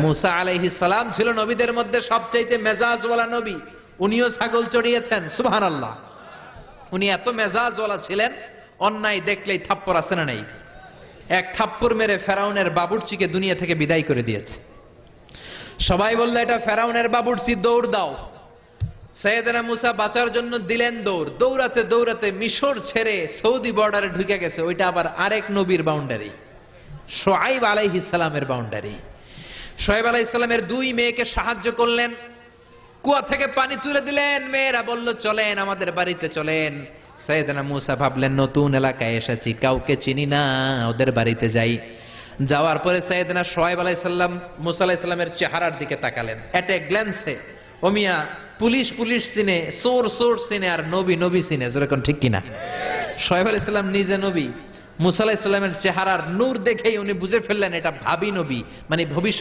মুসা আলাইহিস সালাম ছিল নবীদের মধ্যে সবচাইতে মেজাজওয়ালা নবী। উনিও ছাগল চড়িয়েছেন, সুবহানাল্লাহ। উনি এত মেজাজওয়ালা ছিলেন, অন্যায় দেখলেই থাপ্পড় আছে না নাই? এক থাপ্পড় মেরে ফেরাউনের বাবুর্চিকে দুনিয়া থেকে বিদায় করে দিয়েছে। সবাই বলল এটা ফেরাউনের বাবুর্চি, দৌড় দাও। সাইয়েদনা মুসা বাঁচার জন্য দিলেন দৌড়। দৌড়াতে দৌড়াতে মিশর ছেড়ে সৌদি বর্ডারে ঢুকে গেছে। ওইটা আবার আরেক নবীর বাউন্ডারি, শুআয়ব আলাইহিস সালামের বাউন্ডারি। শুআয়ব আলাইহিস সালামের দুই মেয়েকে সাহায্য করলেন, কুয়া থেকে পানি তুলে দিলেন। মেয়েরা বলল চলেন, আমাদের বাড়িতে চলেন। সাইয়েদনা মুসা ভাবলেন নতুন এলাকায় এসেছি, কাউকে চিনি না, ওদের বাড়িতে যাই। যাওয়ার পরে সাইয়েদনা শুআয়ব আলাইহিস সালাম মুসা আলাইহিস সালামের চেহারার দিকে তাকালেন। এট এ গ্ল্যান্সে ও মিয়া, পুলিশ পুলিশ চিনে, চোর চোর চিনে, আর নবী নবী চিনে, যেরকম ঠিক কিনা? শুআয়ব আলাইহিস সালাম নিজে নবী। মুসা আলাইহিস সালামের চেহারার নূর দেখেই উনি বুঝে ফেললেন এটা ভাবী নবী, মানে ভবিষ্যৎ